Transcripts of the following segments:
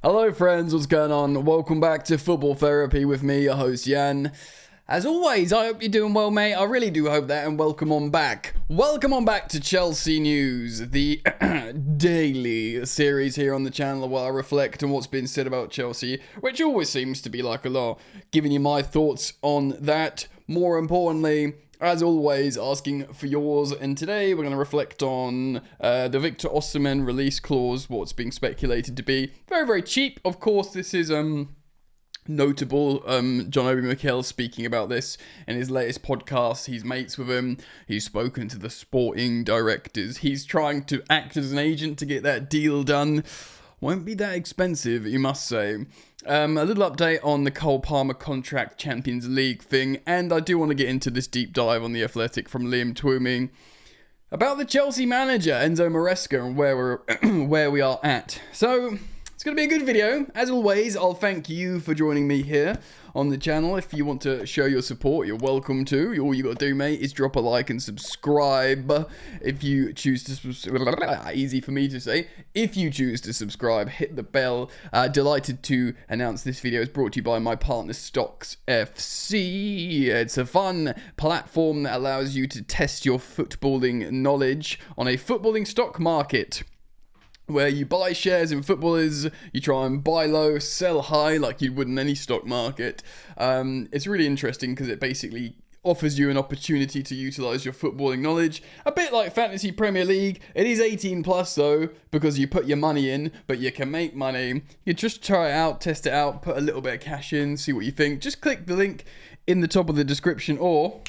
Hello friends, what's going on? Welcome back to Football Therapy with me, your host Jan. As always, I hope you're doing well, mate. I really do hope that, and welcome on back. Welcome on back to Chelsea News, the daily series here on the channel where I reflect on what's been said about Chelsea, which always seems to be like a lot, giving you my thoughts on that. More importantly, as always, asking for yours, and today we're going to reflect on the Victor Osimhen release clause, what's being speculated to be very, very cheap. Of course, this is notable. John Obi Mikel speaking about this in his latest podcast. He's mates with him. He's spoken to the sporting directors. He's trying to act as an agent to get that deal done. Won't be that expensive, you must say. A little update on the Cole Palmer contract Champions League thing, and I do want to get into this deep dive on The Athletic from Liam Twomey about the Chelsea manager, Enzo Maresca, and where we are at. So, it's going to be a good video. As always, I'll thank you for joining me here on the channel. If you want to show your support, you're welcome to. All you got to do, mate, is drop a like and subscribe. If you choose to subscribe, easy for me to say. If you choose to subscribe, hit the bell. Delighted to announce this video is brought to you by my partner Stocks FC. It's a fun platform that allows you to test your footballing knowledge on a footballing stock market, where you buy shares in footballers, you try and buy low, sell high like you would in any stock market. It's really interesting because it basically offers you an opportunity to utilise your footballing knowledge. A bit like Fantasy Premier League. It is 18 plus though, because you put your money in, but you can make money. You just try it out, test it out, put a little bit of cash in, see what you think. Just click the link in the top of the description or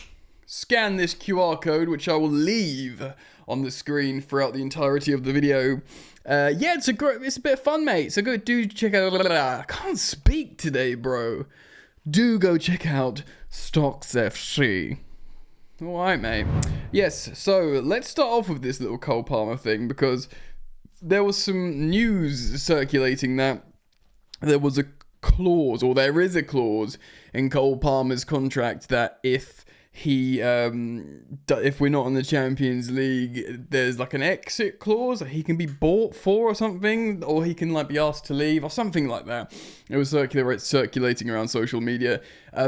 scan this QR code, which I will leave on the screen throughout the entirety of the video. Yeah, it's a bit of fun, mate. So go do check out. I can't speak today, bro. Do go check out Stocks FC. All right, mate. Yes. So let's start off with this little Cole Palmer thing, because there was some news circulating that there was a clause, or there is a clause in Cole Palmer's contract that if we're not in the Champions League, there's like an exit clause that he can be bought for or something, or he can like be asked to leave or something like that. It was circulating around social media.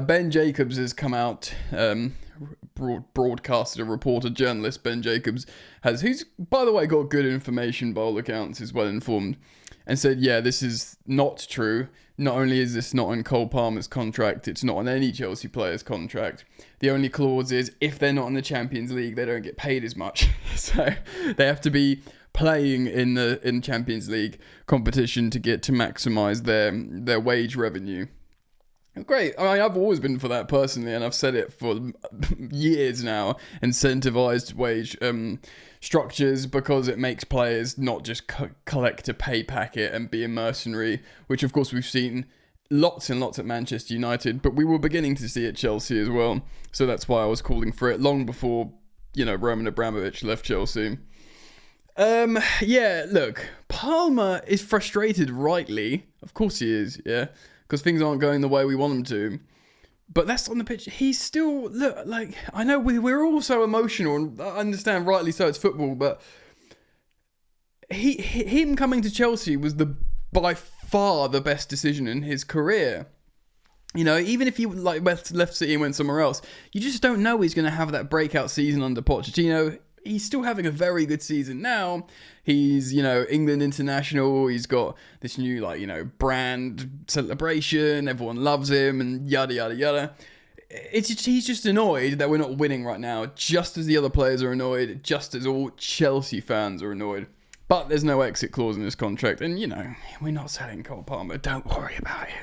Ben Jacobs has come out, broadcaster, reporter, journalist Ben Jacobs who's by the way got good information by all accounts, is well informed, and said, yeah, this is not true. Not only is this not in Cole Palmer's contract, it's not on any Chelsea player's contract. The only clause is if they're not in the Champions League, they don't get paid as much. So they have to be playing in Champions League competition to maximise their wage revenue. Great. I mean, I've always been for that personally, and I've said it for years now. Incentivized wage structures, because it makes players not just collect a pay packet and be a mercenary, which of course we've seen lots and lots at Manchester United, but we were beginning to see at Chelsea as well. So that's why I was calling for it long before, Roman Abramovich left Chelsea. Yeah, look, Palmer is frustrated, rightly. Of course he is, yeah, because things aren't going the way we want them to. But that's on the pitch. He's still, look, like, I know we're all so emotional, and I understand, rightly so, it's football, but him coming to Chelsea was by far the best decision in his career. Even if he left City and went somewhere else, you just don't know he's going to have that breakout season under Pochettino. He's still having a very good season now. He's, England international. He's got this new, brand celebration. Everyone loves him and yada, yada, yada. He's just annoyed that we're not winning right now, just as the other players are annoyed, just as all Chelsea fans are annoyed. But there's no exit clause in this contract. And, we're not selling Cole Palmer. Don't worry about it.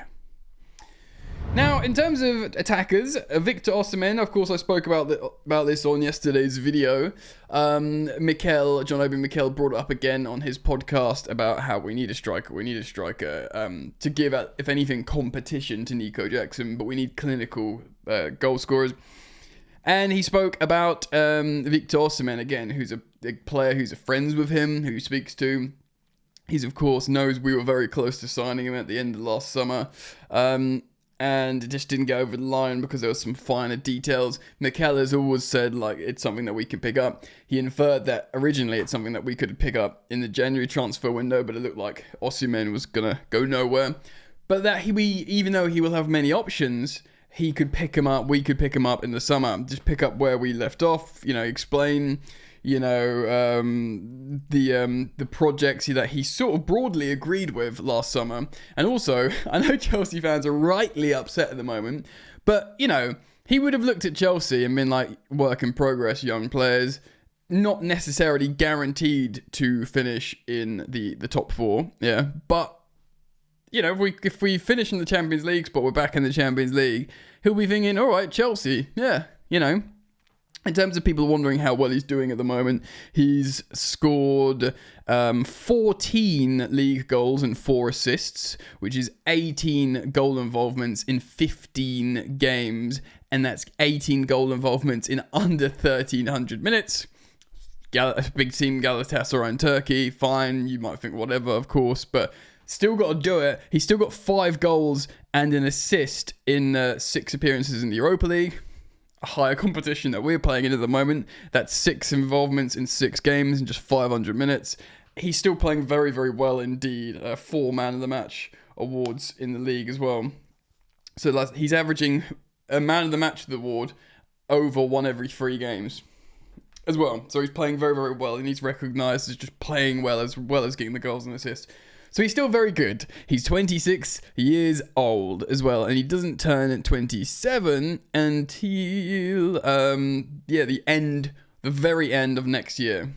Now, in terms of attackers, Victor Osimhen, of course, I spoke about this on yesterday's video. John Obi Mikel brought it up again on his podcast about how we need a striker. We need a striker to give, if anything, competition to Nico Jackson, but we need clinical goal scorers. And he spoke about Victor Osimhen again, who's a player who's friends with him, who he speaks to. He's, of course, knows we were very close to signing him at the end of last summer. and it just didn't get over the line because there were some finer details. Mikel has always said like it's something that we can pick up. He inferred that originally it's something that we could pick up in the January transfer window, but it looked like Osimhen was gonna go nowhere. But that even though he will have many options, he could pick him up. We could pick him up in the summer. Just pick up where we left off. Explain. The projects that he sort of broadly agreed with last summer. And also, I know Chelsea fans are rightly upset at the moment, but, he would have looked at Chelsea and been like, work in progress, young players, not necessarily guaranteed to finish in the top four, yeah, but, if we finish in the Champions League spot, we're back in the Champions League, he'll be thinking, all right, Chelsea, yeah, In terms of people wondering how well he's doing at the moment, he's scored 14 league goals and 4 assists, which is 18 goal involvements in 15 games, and that's 18 goal involvements in under 1,300 minutes. Big team Galatasaray in Turkey, fine, you might think whatever, of course, but still got to do it. He's still got 5 goals and an assist in 6 appearances in the Europa League. Higher competition that we're playing in at the moment. That's 6 involvements in 6 games in just 500 minutes. He's still playing very, very well indeed. 4 Man of the Match awards in the league as well. So he's averaging a Man of the Match award over 1 every 3 games as well. So he's playing very, very well, and he's recognised as just playing well as getting the goals and assists. So he's still very good. He's 26 years old as well, and he doesn't turn 27 until the very end of next year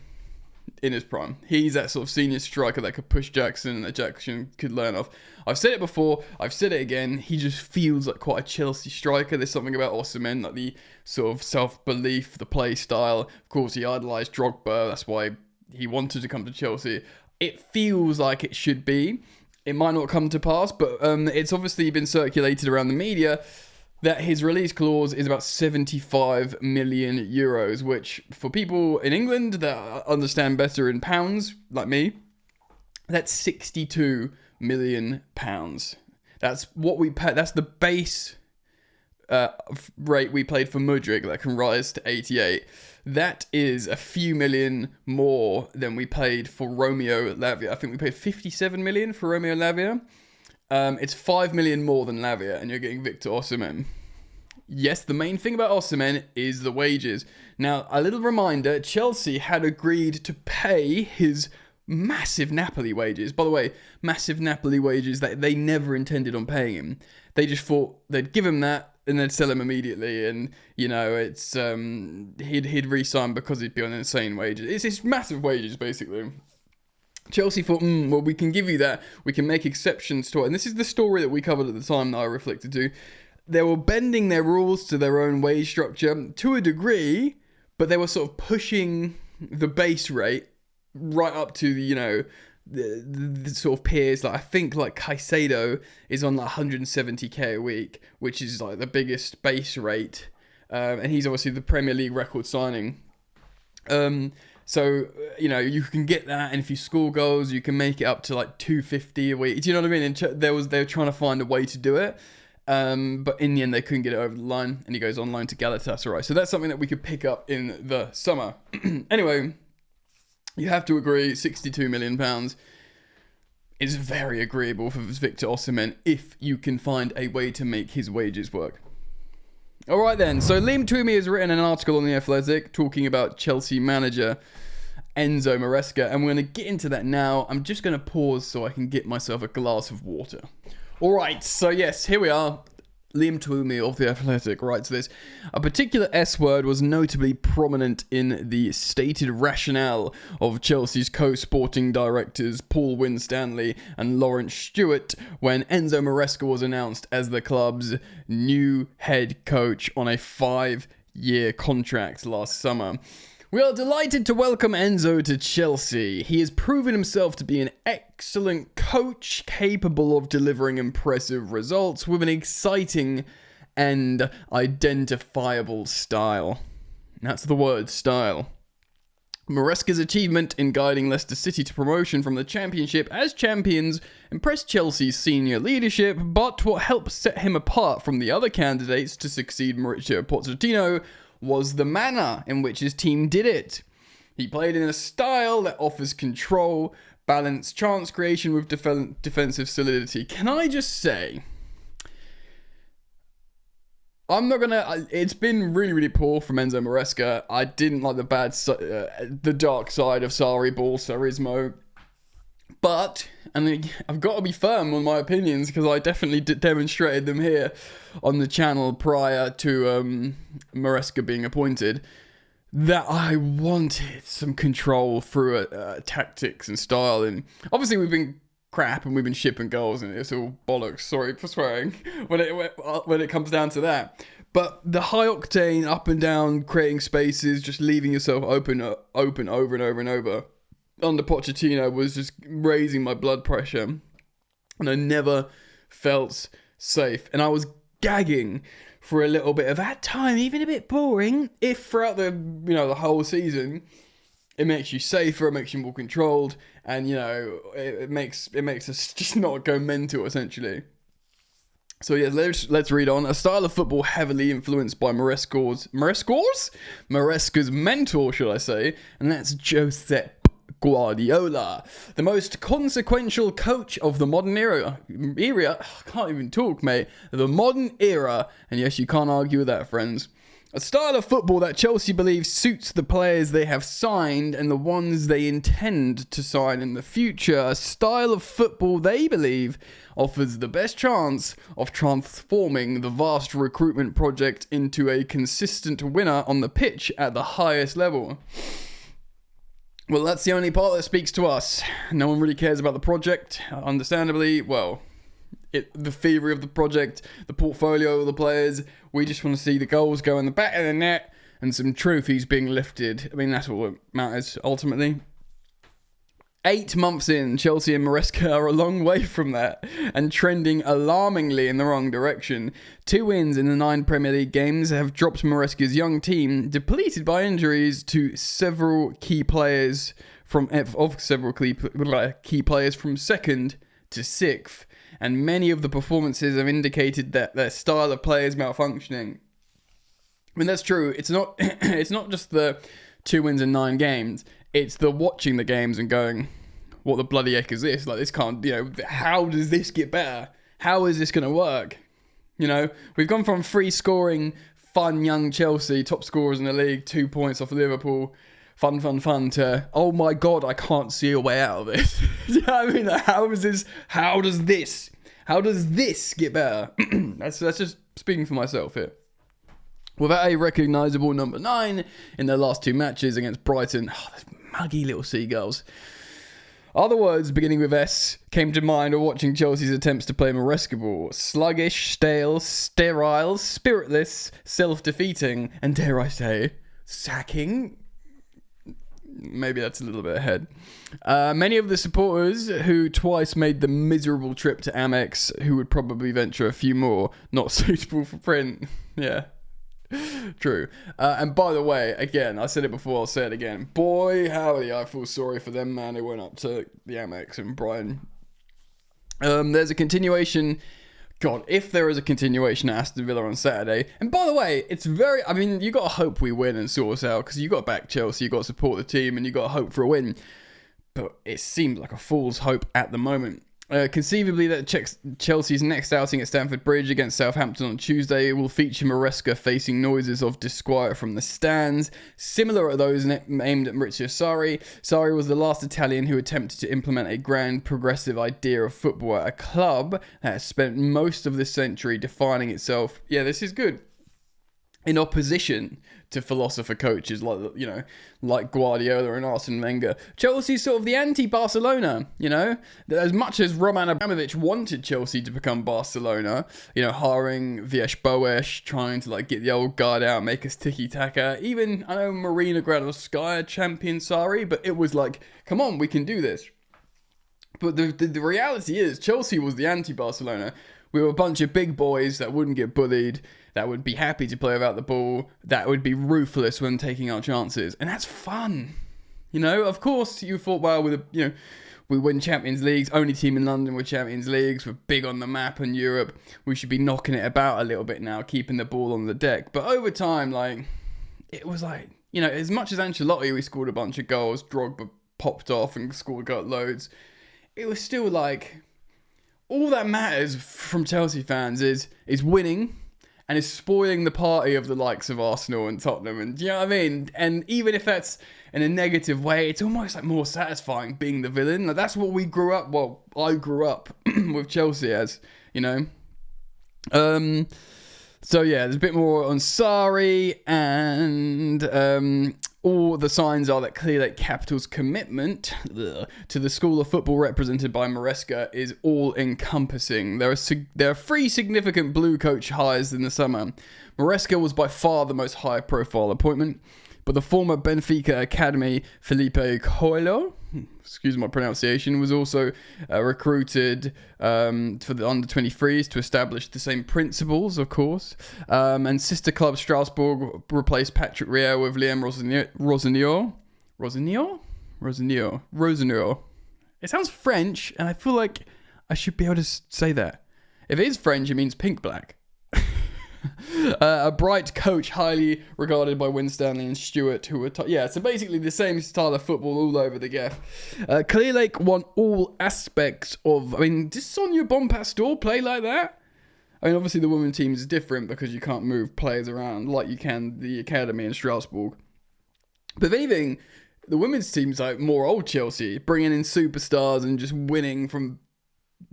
in his prime. He's that sort of senior striker that could push Jackson and that Jackson could learn off. I've said it before, I've said it again, he just feels like quite a Chelsea striker. There's something about Osimhen, like the sort of self-belief, the play style. Of course, he idolised Drogba, that's why he wanted to come to Chelsea. It feels like it should be. It might not come to pass, but it's obviously been circulated around the media that his release clause is about 75 million euros, which for people in England that understand better in pounds, like me, that's 62 million pounds. That's what we pay. That's the base rate we paid for Mudryk that can rise to 88. That is a few million more than we paid for Romeo Lavia. I think we paid 57 million for Romeo Lavia. It's 5 million more than Lavia, and you're getting Victor Osimhen. Yes, the main thing about Osimhen is the wages. Now, a little reminder, Chelsea had agreed to pay his massive Napoli wages. By the way, massive Napoli wages that they never intended on paying him. They just thought they'd give him that and then sell him immediately, and it's he'd re-sign because he'd be on insane wages. It's massive wages basically. Chelsea thought, well, we can give you that. We can make exceptions to it. And this is the story that we covered at the time that I reflected to. They were bending their rules to their own wage structure to a degree, but they were sort of pushing the base rate right up to the sort of peers. Like I think like Caicedo is on like 170k a week, which is like the biggest base rate, and he's obviously the Premier League record signing. So you can get that, and if you score goals, you can make it up to like 250 a week. Do you know what I mean? And they were trying to find a way to do it, but in the end they couldn't get it over the line, and he goes on loan to Galatasaray. So that's something that we could pick up in the summer. Anyway. You have to agree, £62 million is very agreeable for Victor Osimhen if you can find a way to make his wages work. All right then, so Liam Twomey has written an article on The Athletic talking about Chelsea manager Enzo Maresca, and we're going to get into that now. I'm just going to pause so I can get myself a glass of water. All right, so yes, here we are. Liam Twomey of The Athletic writes this. A particular S word was notably prominent in the stated rationale of Chelsea's co-sporting directors Paul Winstanley and Lawrence Stewart when Enzo Maresca was announced as the club's new head coach on a 5-year contract last summer. We are delighted to welcome Enzo to Chelsea. He has proven himself to be an excellent coach, capable of delivering impressive results with an exciting and identifiable style. That's the word, style. Maresca's achievement in guiding Leicester City to promotion from the Championship as champions impressed Chelsea's senior leadership, but what helped set him apart from the other candidates to succeed Mauricio Pochettino was the manner in which his team did it. He played in a style that offers control, balance, chance creation with defensive solidity. Can I just say, I'm not gonna. It's been really, really poor from Enzo Maresca. I didn't like the dark side of Sarri ball, Sarrismo. But, and I've got to be firm on my opinions because I definitely demonstrated them here on the channel prior to Maresca being appointed, that I wanted some control through tactics and style. And obviously we've been crap and we've been shipping goals and it's all bollocks, sorry for swearing, when it comes down to that. But the high octane, up and down, creating spaces, just leaving yourself open over and over and over under Pochettino was just raising my blood pressure. And I never felt safe. And I was gagging for a little bit of that time, even a bit boring, if throughout the whole season, it makes you safer, it makes you more controlled, and it makes us just not go mental, essentially. So yeah, let's read on. A style of football heavily influenced by Maresca's mentor, should I say, and that's Josep Guardiola, the most consequential coach of the modern era. I can't even talk, mate. The modern era, and yes, you can't argue with that, friends. A style of football that Chelsea believes suits the players they have signed and the ones they intend to sign in the future. A style of football they believe offers the best chance of transforming the vast recruitment project into a consistent winner on the pitch at the highest level. Well, that's the only part that speaks to us. No one really cares about the project, understandably. Well, the theory of the project, the portfolio of the players. We just want to see the goals go in the back of the net and some trophies being lifted. I mean, that's all that matters, ultimately. 8 months in, Chelsea and Maresca are a long way from that and trending alarmingly in the wrong direction. 2 wins in the 9 Premier League games have dropped Maresca's young team, depleted by injuries to several key players from second to 6th. And many of the performances have indicated that their style of play is malfunctioning. I mean, that's true. It's not just the 2 wins in 9 games. It's the watching the games and going, what the bloody heck is this? Like, this can't, how does this get better? How is this going to work? We've gone from free scoring, fun young Chelsea, top scorers in the league, 2 points off Liverpool, fun, to, oh my God, I can't see a way out of this. You know what I mean? Like, how does this get better? That's just speaking for myself here. Without a recognisable number 9 in their last 2 matches against Brighton, those muggy little seagulls. Other words beginning with S came to mind while watching Chelsea's attempts to play Maresca ball. Sluggish, stale, sterile, spiritless, self-defeating, and dare I say, sacking? Maybe that's a little bit ahead. Many of the supporters who twice made the miserable trip to Amex, who would probably venture a few more, not suitable for print. Yeah. True. And by the way, again, I said it before, I'll say it again. Boy, howdy, I feel sorry for them, man, who went up to the Amex and Brian. There's a continuation. God, if there is a continuation at Aston Villa on Saturday. And by the way, you got to hope we win and sort us out, because you got to back Chelsea, you got to support the team, and you got to hope for a win. But it seems like a fool's hope at the moment. Conceivably, that Chelsea's next outing at Stamford Bridge against Southampton on Tuesday will feature Maresca facing noises of disquiet from the stands, similar to those aimed at Maurizio Sarri. Sarri was the last Italian who attempted to implement a grand progressive idea of football at a club that has spent most of this century defining itself. Yeah, this is good. In opposition to philosopher coaches like Guardiola and Arsene Wenger. Chelsea's sort of the anti-Barcelona, As much as Roman Abramovich wanted Chelsea to become Barcelona, hiring Vies Boas, trying to get the old guard out, make us tiki-taka. Even, I know Marina Granovskaya championed Sarri, but it was like, come on, we can do this. But the reality is, Chelsea was the anti-Barcelona. We were a bunch of big boys that wouldn't get bullied, that would be happy to play without the ball, that would be ruthless when taking our chances. And that's fun. You know, of course, you thought, well, we win Champions Leagues, only team in London with Champions Leagues, we're big on the map in Europe, we should be knocking it about a little bit now, keeping the ball on the deck. But over time, like, it was like, you know, as much as Ancelotti, we scored a bunch of goals, Drogba popped off and got loads, it was still like, all that matters from Chelsea fans is winning, and is spoiling the party of the likes of Arsenal and Tottenham. And do you know what I mean? And even if that's in a negative way, it's almost like more satisfying being the villain. Like, that's what we grew up, well, I grew up with Chelsea as, you know. So yeah, there's a bit more on Sarri, and all the signs are that Clear Lake Capital's commitment to the school of football represented by Maresca is all-encompassing. There are 3 significant blue coach hires in the summer. Maresca was by far the most high-profile appointment, but the former Benfica Academy Felipe Coelho, excuse my pronunciation, was also recruited for the under-23s to establish the same principles, of course. And sister club Strasbourg replaced Patrick Rio with Liam Rosenio. It sounds French, and I feel like I should be able to say that. If it is French, it means pink-black. A bright coach, highly regarded by Winstanley and Stewart, who were so basically the same style of football all over the gaff. Clear Lake won all aspects of, I mean, does Sonia Bonpastor play like that? I mean, obviously the women's team is different because you can't move players around like you can the academy in Strasbourg. But if anything, the women's team's like more old Chelsea, bringing in superstars and just winning from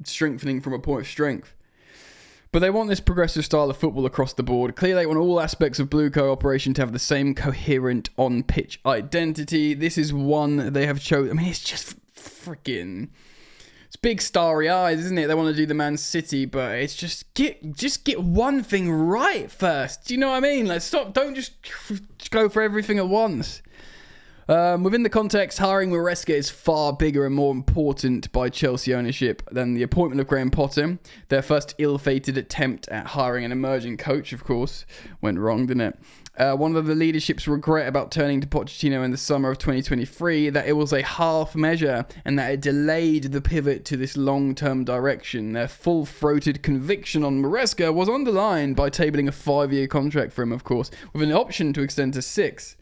strengthening from a point of strength. But they want this progressive style of football across the board. Clear Lake want all aspects of Blue cooperation to have the same coherent on-pitch identity. This is one they have chosen. I mean, it's just freaking... It's big starry eyes, isn't it? They want to do the Man City, but it's just get one thing right first. Do you know what I mean? Like, stop. Don't just go for everything at once. Within the context, hiring Maresca is far bigger and more important by Chelsea ownership than the appointment of Graham Potter. Their first ill-fated attempt at hiring an emerging coach, of course, went wrong, didn't it? One of the leadership's regret about turning to Pochettino in the summer of 2023, that it was a half measure and that it delayed the pivot to this long-term direction. Their full-throated conviction on Maresca was underlined by tabling a 5-year contract for him, of course, with an option to extend to 6.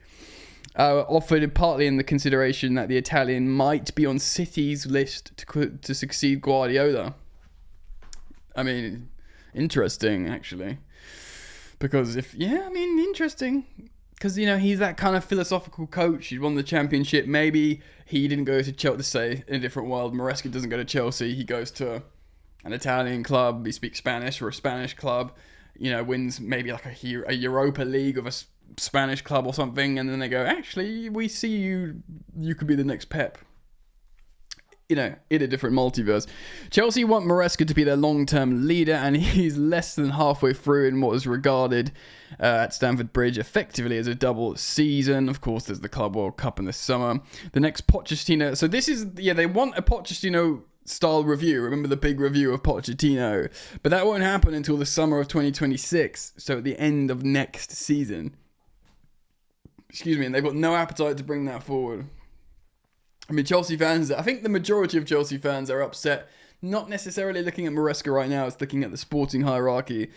Offered partly in the consideration that the Italian might be on City's list to succeed Guardiola. I mean, interesting, actually. Because interesting. Because, you know, he's that kind of philosophical coach. He won the championship. Maybe he didn't go to Chelsea, say, in a different world. Maresca doesn't go to Chelsea. He goes to an Italian club. He speaks Spanish, or a Spanish club. You know, wins maybe like a Europa League of a Spanish club or something, and then they go, actually, we see you could be the next Pep, you know, in a different multiverse. Chelsea want Maresca to be their long-term leader, and he's less than halfway through in what is regarded at Stamford Bridge effectively as a double season. Of course, there's the Club World Cup in the summer. The next Pochettino, so this is, they want a Pochettino style review. Remember the big review of Pochettino, but that won't happen until the summer of 2026, so at the end of next season. Excuse me, and they've got no appetite to bring that forward. I mean, Chelsea fans, I think the majority of Chelsea fans are upset, not necessarily looking at Maresca right now, it's looking at the sporting hierarchy.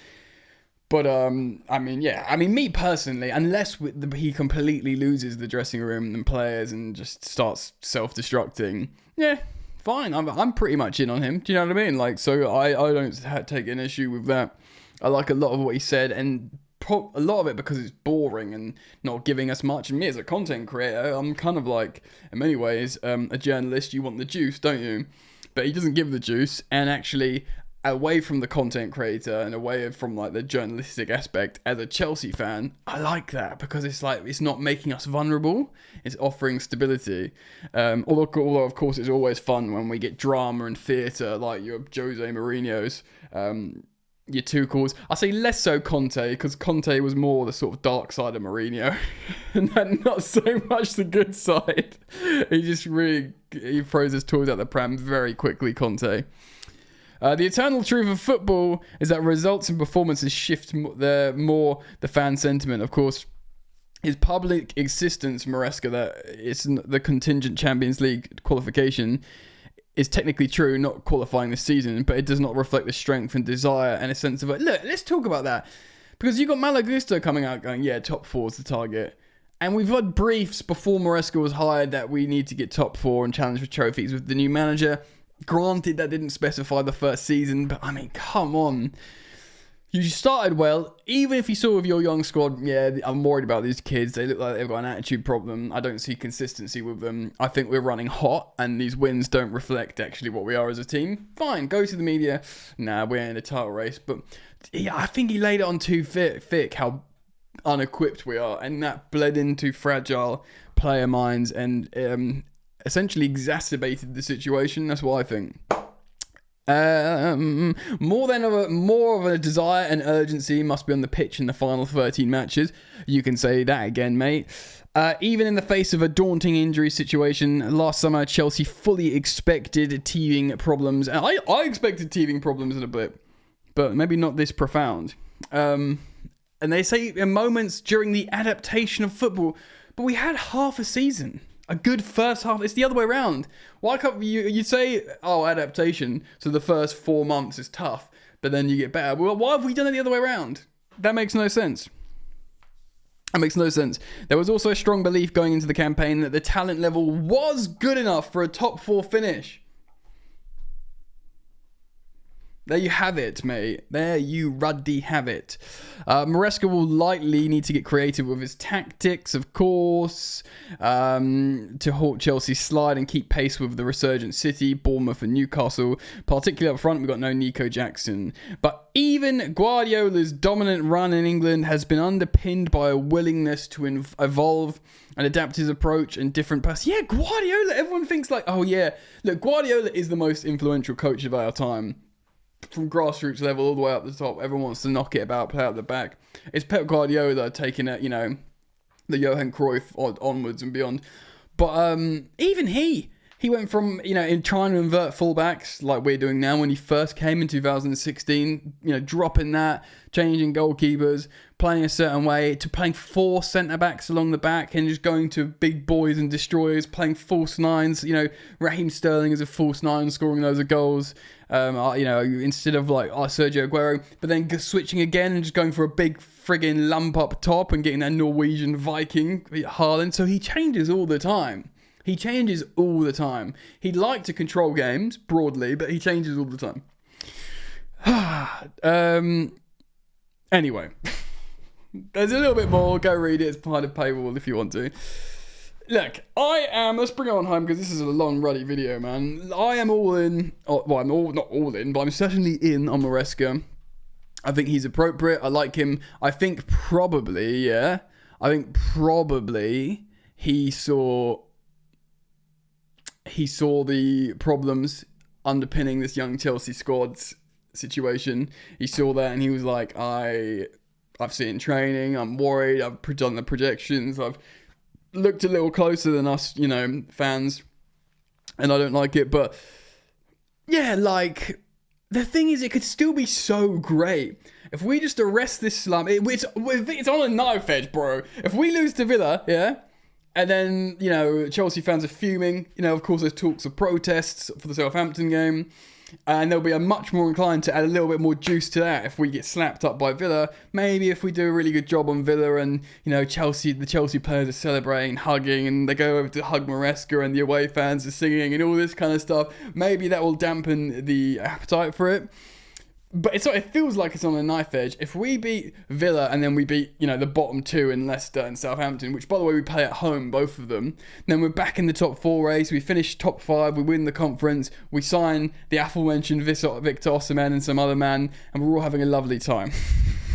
But, me personally, unless he completely loses the dressing room and players and just starts self-destructing, yeah, fine, I'm pretty much in on him. Do you know what I mean? Like, so I don't take an issue with that. I like a lot of what he said, and a lot of it because it's boring and not giving us much. And me as a content creator, I'm kind of like, in many ways, a journalist. You want the juice, don't you? But he doesn't give the juice, and actually, away from the content creator and away from like the journalistic aspect, as a Chelsea fan, I like that because it's like, it's not making us vulnerable, it's offering stability. Although of course it's always fun when we get drama and theatre like your Jose Mourinho's, your Tuchel's. I say less so Conte, because Conte was more the sort of dark side of Mourinho and not so much the good side. He throws his toys out the pram very quickly, Conte. The eternal truth of football is that results and performances shift the fan sentiment. Of course, his public insistence, Maresca, that it's the contingent Champions League qualification is technically true, not qualifying this season, but it does not reflect the strength and desire and a sense of, look, let's talk about that. Because you got Malagusta coming out going, yeah, top 4 is the target. And we've had briefs before Maresca was hired that we need to get top 4 and challenge for trophies with the new manager. Granted, that didn't specify the first season, but I mean, come on. You started well, even if you saw with your young squad, yeah, I'm worried about these kids. They look like they've got an attitude problem. I don't see consistency with them. I think we're running hot, and these wins don't reflect actually what we are as a team. Fine, go to the media. Nah, we're in a title race. But yeah, I think he laid it on too thick how unequipped we are, and that bled into fragile player minds and essentially exacerbated the situation. That's what I think. More of a desire and urgency must be on the pitch in the final 13 matches. You can say that again, mate. Even in the face of a daunting injury situation, last summer Chelsea fully expected teething problems. And I expected teething problems in a bit, but maybe not this profound. And they say in moments during the adaptation of football, but we had half a season. A good first half. It's the other way around. Why can't you say, oh, adaptation, so the first 4 months is tough, but then you get better? Well, why have we done it the other way around? That makes no sense. That makes no sense. There was also a strong belief going into the campaign that the talent level was good enough for a top 4 finish. There you have it, mate. There you ruddy have it. Maresca will likely need to get creative with his tactics, of course, to halt Chelsea's slide and keep pace with the resurgent City, Bournemouth and Newcastle. Particularly up front, we've got no Nico Jackson. But even Guardiola's dominant run in England has been underpinned by a willingness to evolve and adapt his approach and different person. Yeah, Guardiola, everyone thinks like, oh yeah, look, Guardiola is the most influential coach of our time. From grassroots level all the way up the top, everyone wants to knock it about, play out the back. It's Pep Guardiola taking it, the Johan Cruyff onwards and beyond. But even he went from, in trying to invert fullbacks like we're doing now when he first came in 2016, dropping that, changing goalkeepers, playing a certain way, to playing 4 centre-backs along the back and just going to big boys and destroyers, playing false nines. Raheem Sterling as a false nine, scoring loads of goals. Instead of Sergio Aguero, but then switching again and just going for a big friggin' lump up top and getting that Norwegian Viking, Haaland. So he changes all the time. He'd like to control games broadly, but he changes all the time. Anyway, there's a little bit more. Go read it. It's behind a paywall if you want to. Look, let's bring it on home because this is a long, ruddy video, man. I am all in. Well, I'm not all in, but I'm certainly in on Maresca. I think he's appropriate. I like him. I think probably he saw the problems underpinning this young Chelsea squad's situation. He saw that and he was like, I've seen it in training. I'm worried. I've done the projections. I've looked a little closer than us, fans, and I don't like it. But yeah, the thing is, it could still be so great if we just arrest this slump. It's on a knife edge, bro. If we lose to Villa, yeah, and then Chelsea fans are fuming. Of course, there's talks of protests for the Southampton game. And they'll be much more inclined to add a little bit more juice to that if we get slapped up by Villa. Maybe if we do a really good job on Villa and, the Chelsea players are celebrating, hugging, and they go over to hug Maresca and the away fans are singing and all this kind of stuff. Maybe that will dampen the appetite for it. But it feels like it's on a knife edge. If we beat Villa and then we beat, the bottom 2 in Leicester and Southampton, which, by the way, we play at home, both of them, then we're back in the top 4 race. We finish top 5. We win the conference. We sign the aforementioned Victor Osimhen and some other man, and we're all having a lovely time.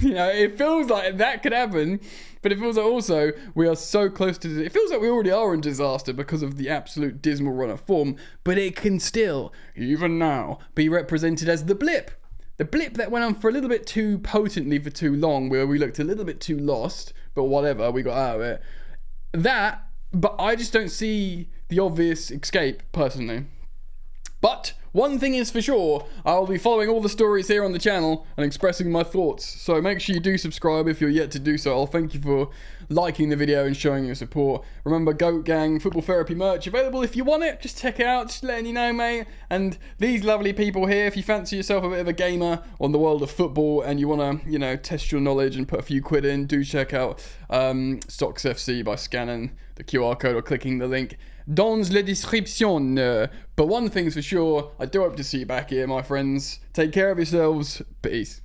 It feels like that could happen, but it feels like also we are so close to it. It feels like we already are in disaster because of the absolute dismal run of form, but it can still, even now, be represented as the blip. The blip that went on for a little bit too potently for too long, where we looked a little bit too lost, but whatever, we got out of it. But I just don't see the obvious escape, personally. But one thing is for sure, I'll be following all the stories here on the channel and expressing my thoughts. So make sure you do subscribe if you're yet to do so. I'll thank you for liking the video and showing your support. Remember, Goat Gang Football Therapy merch available if you want it. Just check it out, just letting you know, mate. And these lovely people here, if you fancy yourself a bit of a gamer on the world of football and you want to, you know, test your knowledge and put a few quid in, do check out Stocks FC by scanning the QR code or clicking the link dans la description. But one thing's for sure, I do hope to see you back here, my friends. Take care of yourselves. Peace.